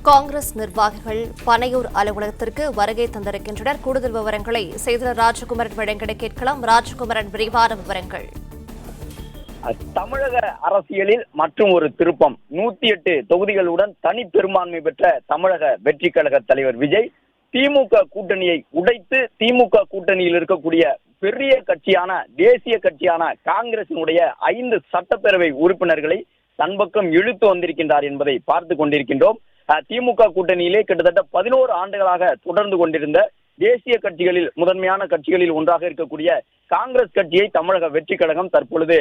காங்கிரஸ் நிர்வாகிகள் பனையூர் அலுவலகத்திற்கு வருகை தந்திருக்கின்றனர். கூடுதல் விவரங்களை செய்தியாளர் ராஜகுமரன் வழங்கிட கேட்கலாம். ராஜகுமரன், விரிவான விவரங்கள். தமிழக அரசியலில் மற்றும் ஒரு திருப்பம். 108 தொகுதிகளுடன் தனி பெரும்பான்மை பெற்ற தமிழக வெற்றி கழக தலைவர் விஜய் திமுக கூட்டணியை உடைத்து திமுக கூட்டணியில் இருக்கக்கூடிய பெரிய கட்சியான தேசிய கட்சியான காங்கிரசினுடைய 5 சட்டப்பேரவை உறுப்பினர்களை தன் பக்கம் இழுத்து வந்திருக்கின்றார் என்பதை பார்த்து கொண்டிருக்கின்றோம். திமுக கூட்டணியிலே கிட்டத்தட்ட 11 ஆண்டுகளாக தொடர்ந்து கொண்டிருந்த தேசிய கட்சிகளில் முதன்மையான கட்சிகளில் ஒன்றாக இருக்கக்கூடிய காங்கிரஸ் கட்சியை தமிழக வெற்றி கழகம் தற்பொழுது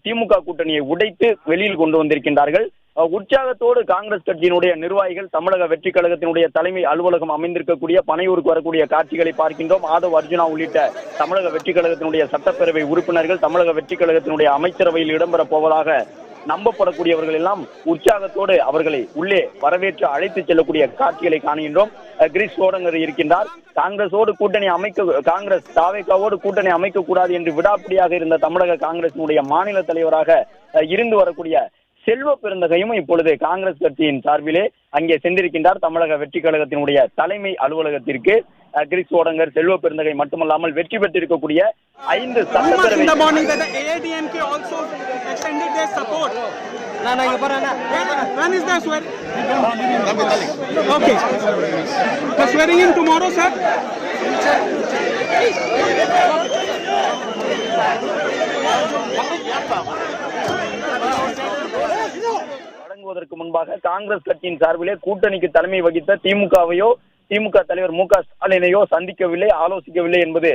திமுக கூட்டணியை உடைத்து வெளியில் கொண்டு வந்திருக்கின்றார்கள். உற்சாகத்தோடு காங்கிரஸ் கட்சியினுடைய நிர்வாகிகள் தமிழக வெற்றி கழகத்தினுடைய தலைமை அலுவலகம் அமைந்திருக்கக்கூடிய பனையூருக்கு வரக்கூடிய காட்சிகளை பார்க்கின்றோம். ஆதவ் அர்ஜுனா உள்ளிட்ட தமிழக வெற்றி கழகத்தினுடைய சட்டப்பேரவை உறுப்பினர்கள் தமிழக வெற்றி கழகத்தினுடைய அமைச்சரவையில் இடம்பெறப் போவதாக நம்பப்படக்கூடியவர்கள் எல்லாம் உற்சாகத்தோடு அவர்களை உள்ளே வரவேற்று அழைத்து செல்லக்கூடிய காட்சிகளை காணுகின்றோம். கிரீஷ் சோடங்கர் இருக்கின்றார். காங்கிரஸோடு கூட்டணி காங்கிரஸ் தாவேகாவோடு கூட்டணி அமைக்க கூடாது என்று விடாப்பிடியாக இருந்த தமிழக காங்கிரசினுடைய மாநில தலைவராக இருந்து வரக்கூடிய செல்வ பெருந்தகையும் இப்பொழுது காங்கிரஸ் கட்சியின் சார்பிலே அங்கே சென்றிருக்கின்றார். தமிழக வெற்றி கழகத்தினுடைய தலைமை அலுவலகத்திற்கு கிரீஷ் சோடங்கர், செல்வ பெருந்தகை மட்டுமல்லாமல் வெற்றி பெற்றிருக்கக்கூடிய 5 சட்டப்பேரவை தொடங்குவதற்கு முன்பாக காங்கிரஸ் கட்சியின் சார்பிலே கூட்டணிக்கு தலைமை வகித்த திமுக தலைவர் மு.க. ஸ்டாலினையோ சந்திக்கவில்லை, ஆலோசிக்கவில்லை என்பது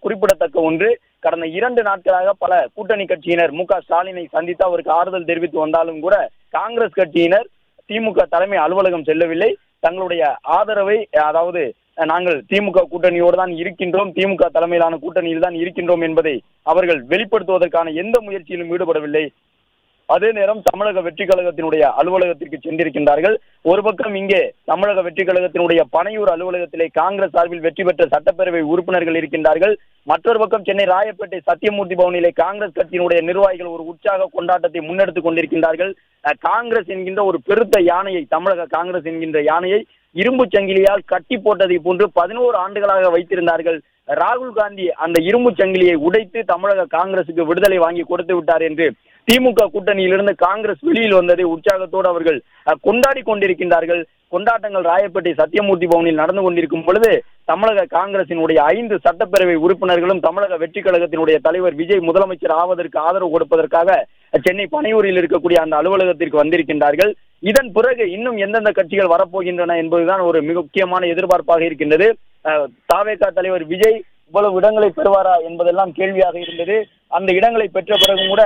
குறிப்பிடத்தக்க ஒன்று. கடந்த 2 நாட்களாக பல கூட்டணி கட்சியினர் மு.க. ஸ்டாலினை சந்தித்து அவருக்கு ஆறுதல் தெரிவித்து வந்தாலும் கூட காங்கிரஸ் கட்சியினர் திமுக தலைமை அலுவலகம் செல்லவில்லை. தங்களுடைய ஆதரவை, அதாவது நாங்கள் திமுக கூட்டணியோடு தான் இருக்கின்றோம், திமுக தலைமையிலான கூட்டணியில் தான் இருக்கின்றோம் என்பதை அவர்கள் வெளிப்படுத்துவதற்கான எந்த முயற்சியிலும் ஈடுபடவில்லை. அதே நேரம் தமிழக வெற்றி கழகத்தினுடைய அலுவலகத்திற்கு சென்றிருக்கின்றார்கள். ஒரு பக்கம் இங்கே தமிழக வெற்றி கழகத்தினுடைய பனையூர் அலுவலகத்திலே காங்கிரஸ் சார்பில் வெற்றி பெற்ற சட்டப்பேரவை உறுப்பினர்கள் இருக்கின்றார்கள். மற்றொரு பக்கம் சென்னை ராயப்பேட்டை சத்தியமூர்த்தி பவனிலே காங்கிரஸ் கட்சியினுடைய நிர்வாகிகள் ஒரு உற்சாக கொண்டாட்டத்தை முன்னெடுத்துக் கொண்டிருக்கின்றார்கள். காங்கிரஸ் என்கின்ற ஒரு பெருத்த யானையை, தமிழக காங்கிரஸ் என்கின்ற யானையை இரும்பு சங்கிலியால் கட்டி போட்டதை போன்று 11 ஆண்டுகளாக வைத்திருந்தார்கள். ராகுல் காந்தி அந்த இரும்பு சங்கிலியை உடைத்து தமிழக காங்கிரசுக்கு விடுதலை வாங்கி கொடுத்து விட்டார் என்று திமுக கூட்டணியிலிருந்து காங்கிரஸ் வெளியில் வந்ததை உற்சாகத்தோடு அவர்கள் கொண்டாடி கொண்டிருக்கின்றார்கள். கொண்டாட்டங்கள் ராயப்பேட்டை சத்தியமூர்த்தி பவனில் நடந்து கொண்டிருக்கும் பொழுது தமிழக காங்கிரசினுடைய 5 சட்டப்பேரவை உறுப்பினர்களும் தமிழக வெற்றி கழகத்தினுடைய தலைவர் விஜய் முதலமைச்சர் ஆவதற்கு ஆதரவு கொடுப்பதற்காக சென்னை பனையூரில் இருக்கக்கூடிய அந்த அலுவலகத்திற்கு வந்திருக்கின்றார்கள். இதன் பிறகு இன்னும் எந்தெந்த கட்சிகள் வரப்போகின்றன என்பதுதான் ஒரு மிக முக்கியமான எதிர்பார்ப்பாக இருக்கின்றது. தாவேகா தலைவர் விஜய் இவ்வளவு இடங்களை பெறுவாரா என்பதெல்லாம் கேள்வியாக இருந்தது. அந்த இடங்களை பெற்ற பிறகும் கூட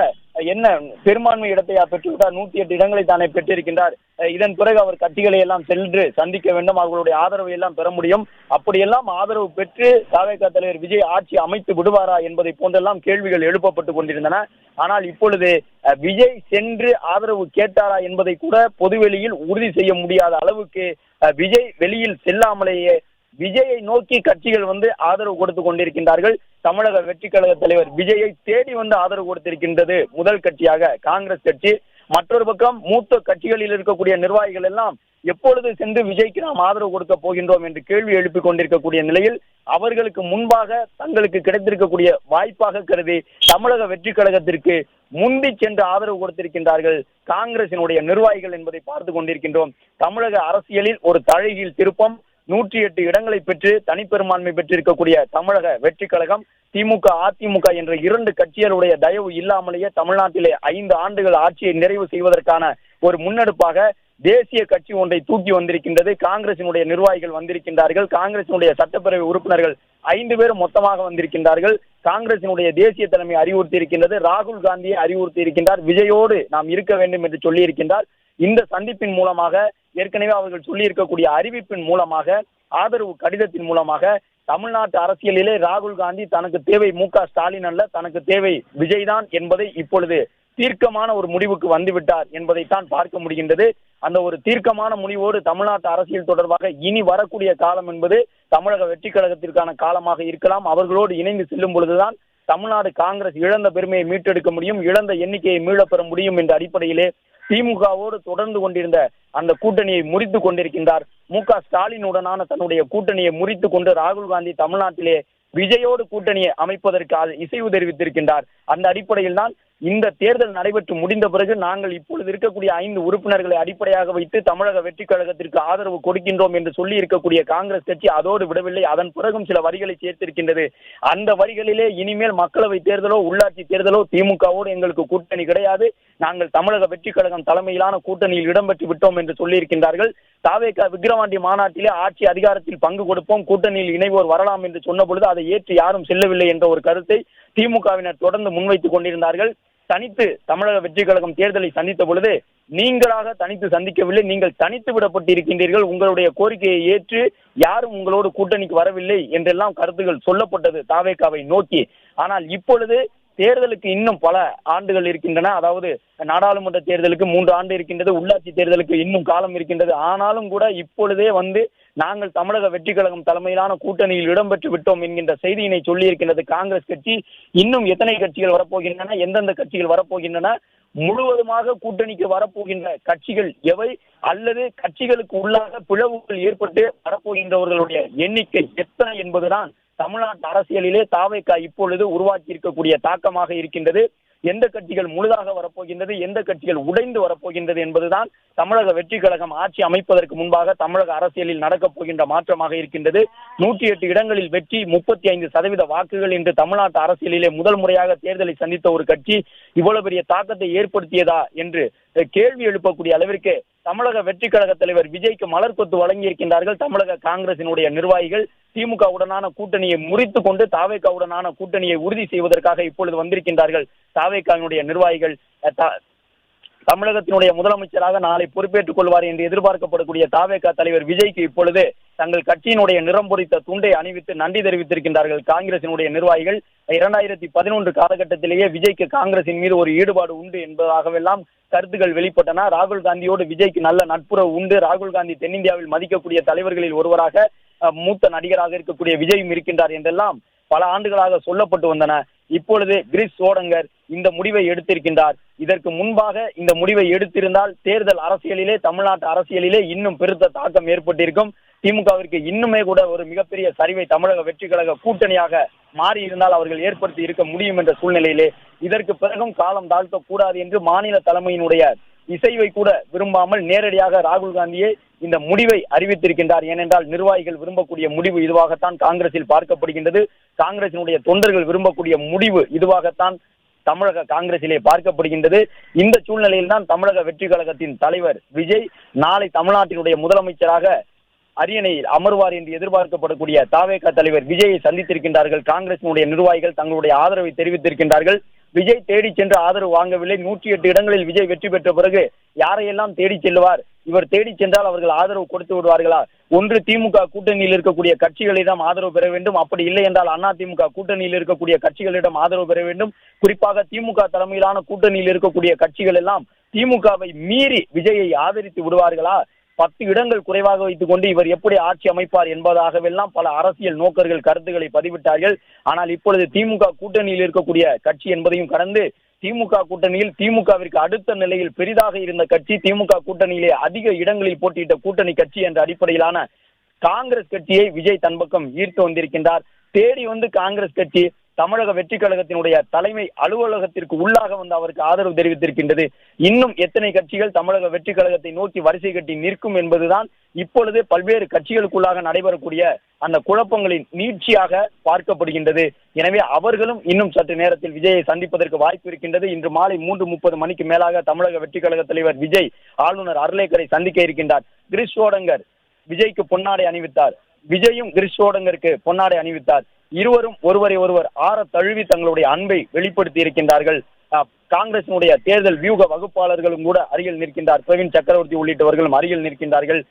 என்ன பெரும்பான்மை இடத்தை பெற்றுவிட்டார், 108 இடங்களை தானே பெற்றிருக்கின்றார். இதன் பிறகு அவர் கட்சிகளை எல்லாம் சென்று சந்திக்க வேண்டும், அவர்களுடைய ஆதரவை எல்லாம் பெற முடியும். அப்படியெல்லாம் ஆதரவு பெற்று தாவேகா தலைவர் விஜய் ஆட்சி அமைத்து விடுவாரா என்பதை போன்றெல்லாம் கேள்விகள் எழுப்பப்பட்டு கொண்டிருந்தன. ஆனால் இப்பொழுது விஜய் சென்று ஆதரவு கேட்டாரா என்பதை கூட பொதுவெளியில் உறுதி செய்ய முடியாத அளவுக்கு விஜய் வெளியில் செல்லாமலேயே விஜயை நோக்கி கட்சிகள் ஆதரவு கொடுத்து கொண்டிருக்கின்றார்கள். தமிழக வெற்றி கழக தலைவர் விஜயை தேடி ஆதரவு கொடுத்திருக்கின்றது முதல் கட்சியாக காங்கிரஸ் கட்சி. மற்றொரு பக்கம் மூத்த கட்சிகளில் இருக்கக்கூடிய நிர்வாகிகள் எல்லாம் எப்பொழுது சென்று விஜய்க்கு நாம் ஆதரவு கொடுக்க போகின்றோம் என்று கேள்வி எழுப்பிக் கொண்டிருக்கக்கூடிய நிலையில் அவர்களுக்கு முன்பாக தங்களுக்கு கிடைத்திருக்கக்கூடிய வாய்ப்பாக கருதி தமிழக வெற்றி கழகத்திற்கு முந்தி சென்று ஆதரவு கொடுத்திருக்கின்றார்கள் காங்கிரசினுடைய நிர்வாகிகள் என்பதை பார்த்து கொண்டிருக்கின்றோம். தமிழக அரசியலில் ஒரு தலைகீழ் திருப்பம். 108 இடங்களை பெற்று தனிப்பெரும்பான்மை பெற்றிருக்கக்கூடிய தமிழக வெற்றி கழகம் திமுக அதிமுக என்ற 2 கட்சிகளுடைய தயவு இல்லாமலேயே தமிழ்நாட்டிலே 5 ஆண்டுகள் ஆட்சியை நிறைவு செய்வதற்கான ஒரு முன்னெடுப்பாக தேசிய கட்சி ஒன்றை தூக்கி வந்திருக்கின்றது. காங்கிரசினுடைய நிர்வாகிகள் வந்திருக்கின்றார்கள். காங்கிரசினுடைய சட்டப்பேரவை உறுப்பினர்கள் 5 பேரும் மொத்தமாக வந்திருக்கின்றார்கள். காங்கிரசினுடைய தேசிய தலைமை அறிவுறுத்தி இருக்கின்றது. ராகுல் காந்தியை அறிவுறுத்தி இருக்கின்றார். விஜயோடு நாம் இருக்க வேண்டும் என்று சொல்லி இருக்கின்றார். இந்த சந்திப்பின் மூலமாக, ஏற்கனவே அவர்கள் சொல்லி இருக்கக்கூடிய அறிவிப்பின் மூலமாக, ஆதரவு கடிதத்தின் மூலமாக தமிழ்நாட்டு அரசியலிலே ராகுல் காந்தி தனக்கு தேவை மு.க. ஸ்டாலின் அல்ல, தனக்கு தேவை விஜய் தான் என்பதை இப்பொழுது தீர்க்கமான ஒரு முடிவுக்கு வந்துவிட்டார் என்பதைத்தான் பார்க்க முடிகின்றது. அந்த ஒரு தீர்க்கமான முடிவோடு தமிழ்நாட்டு அரசியல் தொடர்பாக இனி வரக்கூடிய காலம் என்பது தமிழக வெற்றி கழகத்திற்கான காலமாக இருக்கலாம். அவர்களோடு இணைந்து செல்லும் பொழுதுதான் தமிழ்நாடு காங்கிரஸ் இழந்த பெருமையை மீட்டெடுக்க முடியும், இழந்த எண்ணிக்கையை மீளப்பெற முடியும் என்ற அடிப்படையிலே திமுகவோடு தொடர்ந்து கொண்டிருந்த அந்த கூட்டணியை முறித்து கொண்டிருக்கின்றார். மு.க.ஸ்டாலினுடனான தன்னுடைய கூட்டணியை முறித்து கொண்டு ராகுல் காந்தி தமிழ்நாட்டிலே விஜயோடு கூட்டணியை அமைப்பதற்கு இசைவு தெரிவித்திருக்கின்றார். அந்த அடிப்படையில் தான் இந்த தேர்தல் நடைபெற்று முடிந்த பிறகு நாங்கள் இப்பொழுது இருக்கக்கூடிய 5 உறுப்பினர்களை அடிப்படையாக வைத்து தமிழக வெற்றி கழகத்திற்கு ஆதரவு கொடுக்கின்றோம் என்று சொல்லி இருக்கக்கூடிய காங்கிரஸ் கட்சி அதோடு விடவில்லை. அதன் பிறகும் சில வரிகளை சேர்த்திருக்கின்றது. அந்த வரிகளிலே இனிமேல் மக்களவை தேர்தலோ உள்ளாட்சி தேர்தலோ திமுகவோடு எங்களுக்கு கூட்டணி கிடையாது, நாங்கள் தமிழக வெற்றி கழகம் தலைமையிலான கூட்டணியில் இடம்பெற்று விட்டோம் என்று சொல்லியிருக்கின்றார்கள். தாவேகா விக்கிரவாண்டி மாநாட்டிலே ஆட்சி அதிகாரத்தில் பங்கு கொடுப்போம், கூட்டணியில் இணைவோர் வரலாம் என்று சொன்ன பொழுது அதை ஏற்று யாரும் செல்லவில்லை என்ற ஒரு கருத்தை திமுகவினர் தொடர்ந்து முன்வைத்துக் கொண்டிருந்தார்கள். தனித்து தமிழக வெற்றி கழகம் தேர்தலை சந்தித்த பொழுது நீங்களாக தனித்து சந்திக்கவில்லை, நீங்கள் தனித்து விடப்பட்டிருக்கின்றீர்கள், உங்களுடைய கோரிக்கையை ஏற்று யாரும் உங்களோடு கூட்டணிக்கு வரவில்லை என்றெல்லாம் கருத்துகள் சொல்லப்பட்டது தாவேகாவை நோக்கி. ஆனால் இப்பொழுது தேர்தலுக்கு இன்னும் பல ஆண்டுகள் இருக்கின்றன. அதாவது நாடாளுமன்ற தேர்தலுக்கு 3 ஆண்டு இருக்கின்றது, உள்ளாட்சி தேர்தலுக்கு இன்னும் காலம் இருக்கின்றது. ஆனாலும் கூட இப்பொழுதே நாங்கள் தமிழக வெற்றி கழகம் தலைமையிலான கூட்டணியில் இடம்பெற்று விட்டோம் என்கின்ற செய்தியினை சொல்லி இருக்கின்றது காங்கிரஸ் கட்சி. இன்னும் எத்தனை கட்சிகள் வரப்போகின்றன, எந்தெந்த கட்சிகள் வரப்போகின்றன, முழுவதுமாக கூட்டணிக்கு வரப்போகின்ற கட்சிகள் எவை, அல்லது கட்சிகளுக்கு உள்ளாக பிளவுகள் ஏற்பட்டு வரப்போகின்றவர்களுடைய எண்ணிக்கை எத்தனை என்பதுதான் தமிழ்நாட்டு அரசியலிலே தாவேகா இப்பொழுது உருவாக்கி இருக்கக்கூடிய தாக்கமாக இருக்கின்றது. எந்த கட்சிகள் முழுதாக வரப்போகின்றது, எந்த கட்சிகள் உடைந்து வரப்போகின்றது என்பதுதான் தமிழக வெற்றி கழகம் ஆட்சி அமைப்பதற்கு முன்பாக தமிழக அரசியலில் நடக்கப் போகின்ற மாற்றமாக இருக்கின்றது. 108 இடங்களில் வெற்றி, 35% வாக்குகள் என்று தமிழ்நாட்டு அரசியலிலே முதல் முறையாக தேர்தலை சந்தித்த ஒரு கட்சி இவ்வளவு பெரிய தாக்கத்தை ஏற்படுத்தியதா என்று கேள்வி எழுப்பக்கூடிய அளவிற்கு தமிழக வெற்றி கழக தலைவர் விஜய்க்கு மலர் கொத்து வழங்கியிருக்கின்றார்கள் தமிழக காங்கிரசினுடைய நிர்வாகிகள். திமுகவுடனான கூட்டணியை முறித்து கொண்டு தாவேகாவுடனான கூட்டணியை உறுதி செய்வதற்காக இப்பொழுது வந்திருக்கின்றார்கள் தாவேகாவினுடைய நிர்வாகிகள். தமிழகத்தினுடைய முதலமைச்சராக நாளை பொறுப்பேற்றுக் கொள்வார் என்று எதிர்பார்க்கப்படக்கூடிய தாவேகா தலைவர் விஜய்க்கு இப்பொழுது தங்கள் கட்சியினுடைய நிறம் பொறித்த துண்டை அணிவித்து நன்றி தெரிவித்திருக்கின்றார்கள் காங்கிரசினுடைய நிர்வாகிகள். 2011 காலகட்டத்திலேயே விஜய்க்கு காங்கிரசின் மீது ஒரு ஈடுபாடு உண்டு என்பதாகவெல்லாம் கருத்துக்கள் வெளிப்பட்டன. ராகுல் காந்தியோடு விஜய்க்கு நல்ல நட்புறவு உண்டு. ராகுல் காந்தி தென்னிந்தியாவில் மதிக்கக்கூடிய தலைவர்களில் ஒருவராக மூத்த நடிகராக இருக்கக்கூடிய விஜயும் இருக்கின்றார் என்றெல்லாம் பல ஆண்டுகளாக சொல்லப்பட்டு வந்தன. இப்பொழுது கிரீஷ் சோடங்கர் இந்த முடிவை எடுத்திருக்கின்றார். இதற்கு முன்பாக இந்த முடிவை எடுத்திருந்தால் தேர்தல் அரசியலிலே, தமிழ்நாட்டு அரசியலிலே இன்னும் பெருத்த தாக்கம் ஏற்பட்டிருக்கும். திமுகவிற்கு இன்னுமே கூட ஒரு மிகப்பெரிய சரிவை தமிழக வெற்றி கழக கூட்டணியாக மாறி இருந்தால் அவர்கள் ஏற்படுத்தி இருக்க முடியும் என்ற சூழ்நிலையிலே இதற்கு பிறகும் காலம் தாழ்த்த கூடாது என்று மாநில தலைமையினுடைய இசைவை கூட விரும்பாமல் நேரடியாக ராகுல் காந்தியே இந்த முடிவை அறிவித்திருக்கின்றார். ஏனென்றால் நிர்வாகிகள் விரும்பக்கூடிய முடிவு இதுவாகத்தான் காங்கிரஸில் பார்க்கப்படுகின்றது. காங்கிரசினுடைய தொண்டர்கள் விரும்பக்கூடிய முடிவு இதுவாகத்தான் தமிழக காங்கிரசிலே பார்க்கப்படுகின்றது. இந்த சூழ்நிலையில் தான் தமிழக வெற்றி கழகத்தின் தலைவர் விஜய் நாளை தமிழ்நாட்டினுடைய முதலமைச்சராக அரியணையில் அமர்வார் என்று எதிர்பார்க்கப்படக்கூடிய தாவேகா தலைவர் விஜயை சந்தித்திருக்கின்றார்கள். காங்கிரசினுடைய நிர்வாகிகள் தங்களுடைய ஆதரவை தெரிவித்திருக்கின்றார்கள். விஜய் தேடி சென்று ஆதரவு வாங்கவில்லை. 108 இடங்களில் விஜய் வெற்றி பெற்ற பிறகு யாரையெல்லாம் தேடி செல்வார், இவர் தேடி சென்றால் அவர்கள் ஆதரவு கொடுத்து விடுவார்களா? ஒன்று திமுக கூட்டணியில் இருக்கக்கூடிய கட்சிகளிடம் ஆதரவு பெற வேண்டும், அப்படி இல்லை என்றால் அதிமுக கூட்டணியில் இருக்கக்கூடிய கட்சிகளிடம் ஆதரவு பெற வேண்டும். குறிப்பாக திமுக தலைமையிலான கூட்டணியில் இருக்கக்கூடிய கட்சிகள் எல்லாம் திமுகவை மீறி விஜயை ஆதரித்து விடுவார்களா? 10 இடங்கள் குறைவாக வைத்துக் கொண்டு இவர் எப்படி ஆட்சி அமைப்பார் என்பதாகவெல்லாம் பல அரசியல் நோக்கர்கள் கருத்துக்களை பதிவிட்டார்கள். ஆனால் இப்பொழுது திமுக கூட்டணியில் இருக்கக்கூடிய கட்சி என்பதையும் கடந்து திமுக கூட்டணியில் திமுகவிற்கு அடுத்த நிலையில் பெரிதாக இருந்த கட்சி, திமுக கூட்டணியிலே அதிக இடங்களில் போட்டியிட்ட கூட்டணி கட்சி என்ற அடிப்படையிலான காங்கிரஸ் கட்சியை விஜய் தன் பக்கம் ஈர்த்து வந்திருக்கின்றார். தேடி வந்து காங்கிரஸ் கட்சி தமிழக வெற்றி கழகத்தினுடைய தலைமை அலுவலகத்திற்கு உள்ளாக வந்து அவருக்கு ஆதரவு தெரிவித்திருக்கின்றது. இன்னும் எத்தனை கட்சிகள் தமிழக வெற்றி கழகத்தை நோக்கி வரிசை கட்டி நிற்கும் என்பதுதான் இப்பொழுது பல்வேறு கட்சிகளுக்குள்ளாக நடைபெறக்கூடிய அந்த குழப்பங்களின் நீட்சியாக பார்க்கப்படுகின்றது. எனவே அவர்களும் இன்னும் சற்று நேரத்தில் விஜயை சந்திப்பதற்கு வாய்ப்பு இருக்கின்றது. இன்று மாலை 3:30 மணிக்கு மேலாக தமிழக வெற்றி கழக தலைவர் விஜய் ஆளுநர் அர்லேக்கரை சந்திக்க இருக்கின்றார். கிரீஷ் சோடங்கர் விஜய்க்கு பொன்னாடை அணிவித்தார், விஜயும் கிரீஷ் சோடங்கருக்கு பொன்னாடை அணிவித்தார். இருவரும் ஒருவரை ஒருவர் ஆற தழுவி தங்களுடைய அன்பை வெளிப்படுத்தி இருக்கின்றார்கள். காங்கிரசினுடைய தேர்தல் வியூக வகுப்பாளர்களும் கூட அருகில் நிற்கின்றார். பிரவீன் சக்கரவர்த்தி உள்ளிட்டவர்களும் அருகில் நிற்கின்றார்கள்.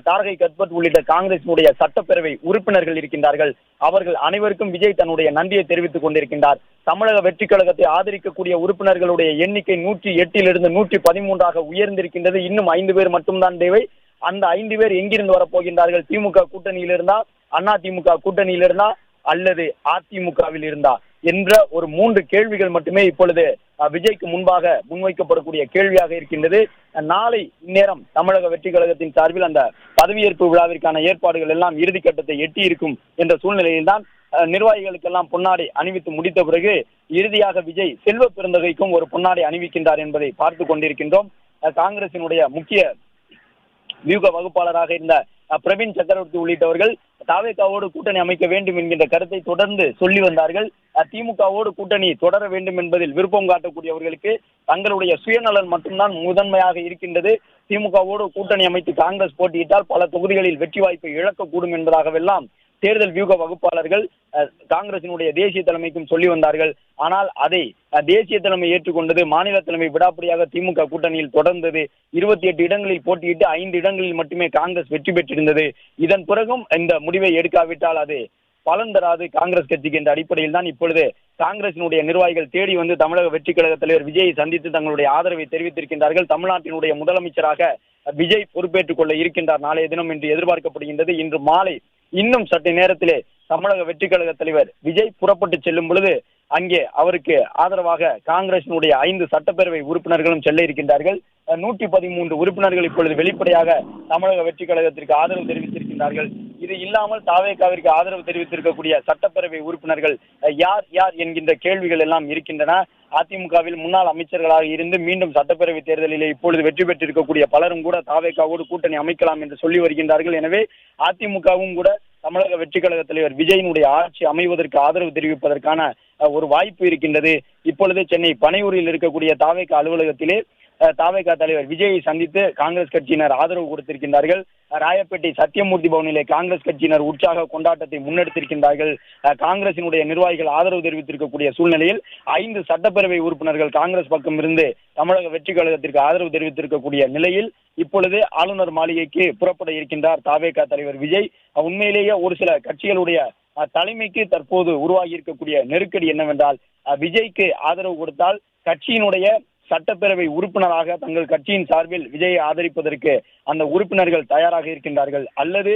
தாரகை கத்பத் உள்ளிட்ட காங்கிரசினுடைய சட்டப்பேரவை உறுப்பினர்கள் இருக்கின்றார்கள். அவர்கள் அனைவருக்கும் விஜய் தன்னுடைய நன்றியை தெரிவித்துக் கொண்டிருக்கின்றார். தமிழக வெற்றி கழகத்தை ஆதரிக்கக்கூடிய உறுப்பினர்களுடைய எண்ணிக்கை 108 113 உயர்ந்திருக்கின்றது. இன்னும் 5 பேர் மட்டும்தான் தேவை. அந்த 5 பேர் எங்கிருந்து வரப்போகின்றார்கள்? திமுக கூட்டணியில் இருந்தா, அதிமுக கூட்டணியில் இருந்தா, அல்லது அதிமுகவில் இருந்தா என்ற ஒரு 3 கேள்விகள் மட்டுமே இப்பொழுது விஜய்க்கு முன்பாக முன்வைக்கப்படக்கூடிய கேள்வியாக இருக்கின்றது. நாளை இந்நேரம் தமிழக வெற்றி கழகத்தின் சார்பில் அந்த பதவியேற்பு விழாவிற்கான ஏற்பாடுகள் எல்லாம் இறுதிக்கட்டத்தை எட்டி இருக்கும் என்ற சூழ்நிலையில்தான் நிர்வாகிகளுக்கெல்லாம் பொன்னாடை அணிவித்து முடித்த பிறகு இறுதியாக விஜய் செல்வ பெருந்தகைக்கும் ஒரு பொன்னாடை அணிவிக்கின்றார் என்பதை பார்த்து கொண்டிருக்கின்றோம். காங்கிரசினுடைய முக்கிய வியூக வகுப்பாளராக இருந்த பிரவீன் சக்கரவர்த்தி உள்ளிட்டவர்கள் தாவேகாவோடு கூட்டணி அமைக்க வேண்டும் என்கின்ற கருத்தை தொடர்ந்து சொல்லி வந்தார்கள். திமுகவோடு கூட்டணி தொடர வேண்டும் என்பதில் விருப்பம் காட்டக்கூடியவர்களுக்கு தங்களுடைய சுயநலன் மட்டும்தான் முதன்மையாக இருக்கின்றது. திமுகவோடு கூட்டணி அமைத்து காங்கிரஸ் போட்டியிட்டால் பல தொகுதிகளில் வெற்றி வாய்ப்பை இழக்கக்கூடும் என்பதாகவெல்லாம் தேர்தல் வியூக வகுப்பாளர்கள் காங்கிரசினுடைய தேசிய தலைமைக்கும் சொல்லி வந்தார்கள். ஆனால் அதை தேசிய தலைமை ஏற்றுக்கொண்டது. மாநில தலைமை விடாப்படியாக திமுக கூட்டணியில் தொடர்ந்தது. 28 இடங்களில் போட்டியிட்டு 5 இடங்களில் மட்டுமே காங்கிரஸ் வெற்றி பெற்றிருந்தது. இதன் பிறகும் இந்த முடிவை எடுக்காவிட்டால் அது பலன் தராது காங்கிரஸ் கட்சிக்கு என்ற அடிப்படையில் தான் இப்பொழுது காங்கிரசினுடைய நிர்வாகிகள் தேடி வந்து தமிழக வெற்றி கழக தலைவர் விஜயை சந்தித்து தங்களுடைய ஆதரவை தெரிவித்திருக்கின்றார்கள். தமிழ்நாட்டினுடைய முதலமைச்சராக விஜய் பொறுப்பேற்றுக் கொள்ள இருக்கின்றார் நாளைய தினம் என்று எதிர்பார்க்கப்படுகின்றது. இன்று மாலை இன்னும் சற்று நேரத்திலே தமிழக வெற்றி கழக தலைவர் விஜய் புறப்பட்டு செல்லும் பொழுது அங்கே அவருக்கு ஆதரவாக காங்கிரசினுடைய 5 சட்டப்பேரவை உறுப்பினர்களும் செல்ல இருக்கின்றார்கள். 113 உறுப்பினர்கள் இப்பொழுது வெளிப்படையாக தமிழக வெற்றி கழகத்திற்கு ஆதரவு தெரிவித்திருக்கின்றார்கள். இது இல்லாமல் தாவேகாவிற்கு ஆதரவு தெரிவித்திருக்கக்கூடிய சட்டப்பேரவை உறுப்பினர்கள் யார் யார் என்கின்ற கேள்விகள் எல்லாம் இருக்கின்றன. அதிமுகவில் முன்னாள் அமைச்சர்களாக இருந்து மீண்டும் சட்டப்பேரவை தேர்தலிலே இப்பொழுது வெற்றி பெற்றிருக்கக்கூடிய பலரும் கூட தாவேகாவோடு கூட்டணி அமைக்கலாம் என்று சொல்லி வருகின்றார்கள். எனவே அதிமுகவும் கூட தமிழக வெற்றி கழக தலைவர் விஜயினுடைய ஆட்சி அமைவதற்கு ஆதரவு தெரிவிப்பதற்கான ஒரு வாய்ப்பு இருக்கின்றது. இப்பொழுது சென்னை பனையூரில் இருக்கக்கூடிய தாவேகா அலுவலகத்திலே தாவேகா தலைவர் விஜயை சந்தித்து காங்கிரஸ் கட்சியினர் ஆதரவு கொடுத்திருக்கின்றார்கள். ராயப்பேட்டை சத்தியமூர்த்தி பவனிலே காங்கிரஸ் கட்சியினர் உற்சாக கொண்டாட்டத்தை முன்னெடுத்திருக்கின்றார்கள். காங்கிரசினுடைய நிர்வாகிகள் ஆதரவு தெரிவித்திருக்கக்கூடிய சூழ்நிலையில் 5 சட்டப்பேரவை உறுப்பினர்கள் காங்கிரஸ் பக்கம் இருந்து தமிழக வெற்றி கழகத்திற்கு ஆதரவு தெரிவித்திருக்கக்கூடிய நிலையில் இப்பொழுது ஆளுநர் மாளிகைக்கு புறப்பட இருக்கின்றார் தாவேகா தலைவர் விஜய். உண்மையிலேயே ஒரு சில கட்சிகளுடைய தலைமைக்கு தற்போது உருவாகி இருக்கக்கூடிய நெருக்கடி என்னவென்றால், விஜய்க்கு ஆதரவு கொடுத்தால் கட்சியினுடைய சட்டப்பேரவை உறுப்பினராக தங்கள் கட்சியின் சார்பில் விஜயை ஆதரிப்பதற்கு அந்த உறுப்பினர்கள் தயாராக இருக்கின்றார்கள். அல்லது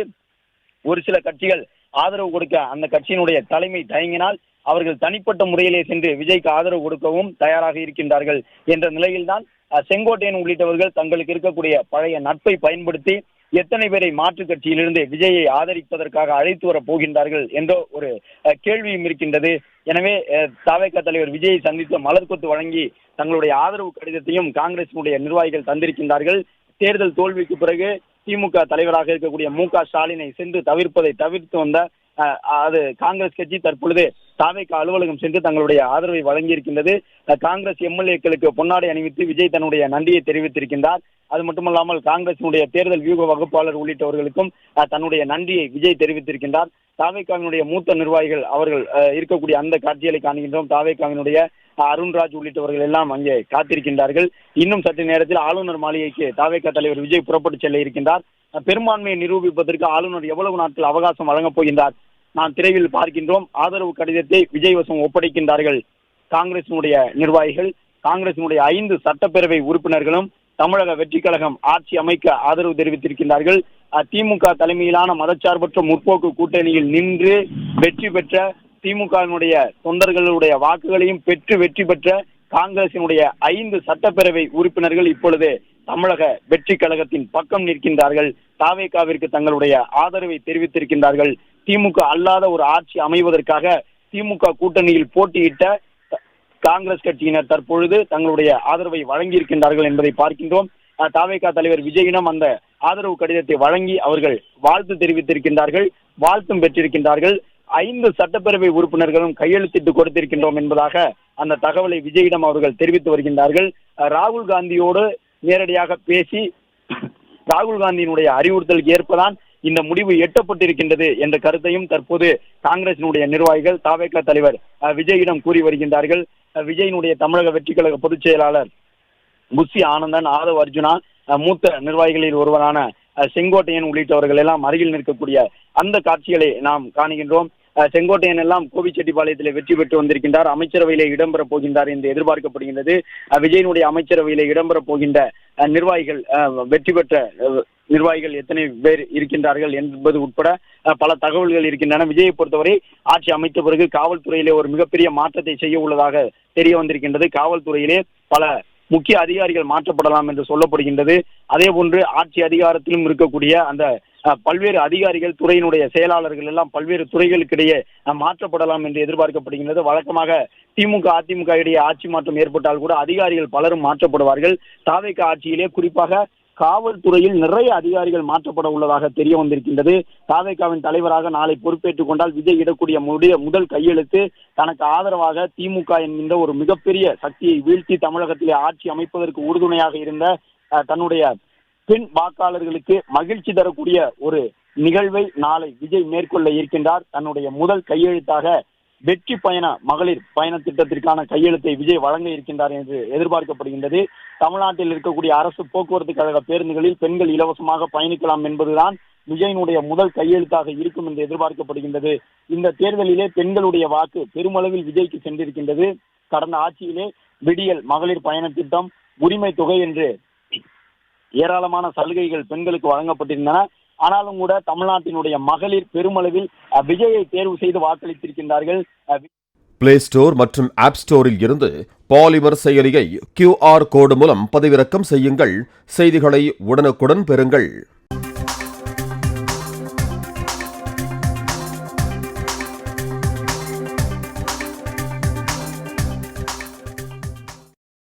ஒரு சில கட்சிகள் ஆதரவு கொடுக்க அந்த கட்சியினுடைய தலைமை தயங்கினால் அவர்கள் தனிப்பட்ட முறையிலே சென்று விஜய்க்கு ஆதரவு கொடுக்கவும் தயாராக இருக்கின்றார்கள் என்ற நிலையில்தான் செங்கோட்டையன் உள்ளிட்டவர்கள் தங்களுக்கு இருக்கக்கூடிய பழைய நட்பை பயன்படுத்தி எத்தனை பேரை மாற்றுக் கட்சியிலிருந்து விஜயை ஆதரிப்பதற்காக அழைத்து வர போகின்றார்கள் என்ற ஒரு கேள்வியும் இருக்கின்றது. எனவே தாவேகா தலைவர் விஜயை சந்தித்து மலர் கொத்து வழங்கி தங்களுடைய ஆதரவு கடிதத்தையும் காங்கிரசினுடைய நிர்வாகிகள் தந்திருக்கின்றார்கள். தேர்தல் தோல்விக்கு பிறகு திமுக தலைவராக இருக்கக்கூடிய மு.க. ஸ்டாலினை சென்று தவிர்த்து வந்த அது காங்கிரஸ் கட்சி தற்பொழுது தாவேகா அலுவலகம் சென்று தங்களுடைய ஆதரவை வழங்கியிருக்கின்றது. காங்கிரஸ் எம்எல்ஏக்களுக்கு பொன்னாடை அணிவித்து விஜய் தன்னுடைய நன்றியை தெரிவித்திருக்கின்றார். அது மட்டுமல்லாமல் காங்கிரசினுடைய தேர்தல் வியூக வகுப்பாளர் உள்ளிட்டவர்களுக்கும் தன்னுடைய நன்றியை விஜய் தெரிவித்திருக்கின்றார். தாவேகாவினுடைய மூத்த நிர்வாகிகள் அவர்கள் இருக்கக்கூடிய அந்த காட்சிகளை காண்கின்றோம். தாவேகாவினுடைய அருண்ராஜ் உள்ளிட்டவர்கள் எல்லாம் அங்கே காத்திருக்கின்றார்கள். இன்னும் சற்று நேரத்தில் ஆளுநர் மாளிகைக்கு தாவேகா தலைவர் விஜய் புறப்பட்டு செல்ல இருக்கின்றார். பெரும்பான்மையை நிரூபிப்பதற்கு ஆளுநர் எவ்வளவு நாட்கள் அவகாசம் வழங்கப் போகின்றார் நாம் திரையில் பார்க்கின்றோம். ஆதரவு கடிதத்தை விஜய் வசம் ஒப்படைக்கின்றார்கள் காங்கிரசினுடைய நிர்வாகிகள். காங்கிரசினுடைய 5 சட்டப்பேரவை உறுப்பினர்களும் தமிழக வெற்றி கழகம் ஆட்சி அமைக்க ஆதரவு தெரிவித்திருக்கின்றார்கள். திமுக தலைமையிலான மதச்சார்பற்ற முற்போக்கு கூட்டணியில் நின்று வெற்றி பெற்ற திமுகவினுடைய தொண்டர்களுடைய வாக்குகளையும் பெற்று வெற்றி பெற்ற காங்கிரசினுடைய 5 சட்டப்பேரவை உறுப்பினர்கள் இப்பொழுது தமிழக வெற்றி கழகத்தின் பக்கம் நிற்கின்றார்கள். தாவேகாவிற்கு தங்களுடைய ஆதரவை தெரிவித்திருக்கின்றார்கள். திமுக அல்லாத ஒரு ஆட்சி அமைவதற்காக திமுக கூட்டணியில் போட்டியிட்ட காங்கிரஸ் கட்சியினர் தற்பொழுது தங்களுடைய ஆதரவை வழங்கியிருக்கின்றார்கள் என்பதை பார்க்கின்றோம். தாவேகா தலைவர் விஜயிடம் அந்த ஆதரவு கடிதத்தை வழங்கி அவர்கள் வாழ்த்து தெரிவித்திருக்கின்றார்கள், வாழ்த்தும் பெற்றிருக்கின்றார்கள். 5 சட்டப்பேரவை உறுப்பினர்களும் கையெழுத்திட்டு கொடுத்திருக்கின்றோம் என்பதாக அந்த தகவலை விஜயிடம் அவர்கள் தெரிவித்து வருகின்றார்கள். ராகுல் காந்தியோடு நேரடியாக பேசி ராகுல் காந்தியினுடைய அறிவுறுத்தலுக்கு ஏற்பதான் இந்த முடிவு எட்டப்பட்டிருக்கின்றது என்ற கருத்தையும் தற்போது காங்கிரசினுடைய நிர்வாகிகள் தாவேகா தலைவர் விஜயிடம் கூறி வருகின்றார்கள். விஜயினுடைய தமிழக வெற்றி கழக பொதுச் செயலாளர் புஷி ஆனந்தன், ஆதவ் அர்ஜுனா, மூத்த நிர்வாகிகளில் ஒருவரான செங்கோட்டையன் உள்ளிட்டவர்கள் எல்லாம் அருகில் நிற்கக்கூடிய அந்த காட்சிகளை நாம் காணுகின்றோம். செங்கோட்டையன் எல்லாம் கோபிச்செட்டிப்பாளையத்திலே வெற்றி பெற்று வந்திருக்கின்றார். அமைச்சரவையிலே இடம்பெற போகின்றார் என்று எதிர்பார்க்கப்படுகின்றது. விஜயனுடைய அமைச்சரவையிலே இடம்பெற போகின்ற நிர்வாகிகள், வெற்றி பெற்ற நிர்வாகிகள் எத்தனை பேர் இருக்கின்றார்கள் என்பது உட்பட பல தகவல்கள் இருக்கின்றன. விஜயை பொறுத்தவரை ஆட்சி அமைத்த பிறகு காவல்துறையிலே ஒரு மிகப்பெரிய மாற்றத்தை செய்ய உள்ளதாக தெரிய வந்திருக்கின்றது. காவல்துறையிலே பல முக்கிய அதிகாரிகள் மாற்றப்படலாம் என்று சொல்லப்படுகின்றது. அதே போன்று ஆட்சி அதிகாரத்திலும் இருக்கக்கூடிய அந்த பல்வேறு அதிகாரிகள், துறையினுடைய செயலாளர்கள் எல்லாம் பல்வேறு துறைகளுக்கிடையே மாற்றப்படலாம் என்று எதிர்பார்க்கப்படுகின்றது. வழக்கமாக திமுக அதிமுக இடையே ஆட்சி மாற்றம் ஏற்பட்டால் கூட அதிகாரிகள் பலரும் மாற்றப்படுவார்கள். தாவேகா ஆட்சியிலே குறிப்பாக காவல்துறையில் நிறைய அதிகாரிகள் மாற்றப்பட உள்ளதாக தெரிய வந்திருக்கின்றது. தாவேகாவின் தலைவராக நாளை பொறுப்பேற்றுக் கொண்டால் விஜய் இடக்கூடிய முதல் கையெழுத்து தனக்கு ஆதரவாக திமுக என்கின்ற ஒரு மிகப்பெரிய சக்தியை வீழ்த்தி தமிழகத்திலே ஆட்சி அமைப்பதற்கு உறுதுணையாக இருந்த தன்னுடைய பெண் வாக்காளர்களுக்கு மகிழ்ச்சி தரக்கூடிய ஒரு நிகழ்வை நாளை விஜய் மேற்கொள்ள இருக்கின்றார். தன்னுடைய முதல் கையெழுத்தாக வெற்றி பயண மகளிர் பயண திட்டத்திற்கான கையெழுத்தை விஜய் வழங்க இருக்கின்றார் என்று எதிர்பார்க்கப்படுகின்றது. தமிழ்நாட்டில் இருக்கக்கூடிய அரசு போக்குவரத்து கழக பேருந்துகளில் பெண்கள் இலவசமாக பயணிக்கலாம் என்பதுதான் விஜயினுடைய முதல் கையெழுத்தாக இருக்கும் என்று எதிர்பார்க்கப்படுகின்றது. இந்த தேர்தலிலே பெண்களுடைய வாக்கு பெருமளவில் விஜய்க்கு சென்றிருக்கின்றது. கடந்த ஆட்சியிலே விடியல் மகளிர் பயண திட்டம், உரிமை தொகை என்று ஏராளமான சலுகைகள் பெண்களுக்கு வழங்கப்பட்டிருந்தன. ஆனாலும் கூட தமிழ்நாட்டினுடைய மகளிர் பெருமளவில் விஜயை தேர்வு செய்து வாக்களித்திருக்கின்றார்கள். பிளே ஸ்டோர் மற்றும் ஆப் ஸ்டோரில் இருந்து பாலிமர் செயலியை QR கோடு மூலம் பதிவிறக்கம் செய்யுங்கள். செய்திகளை உடனுக்குடன் பெறுங்கள்.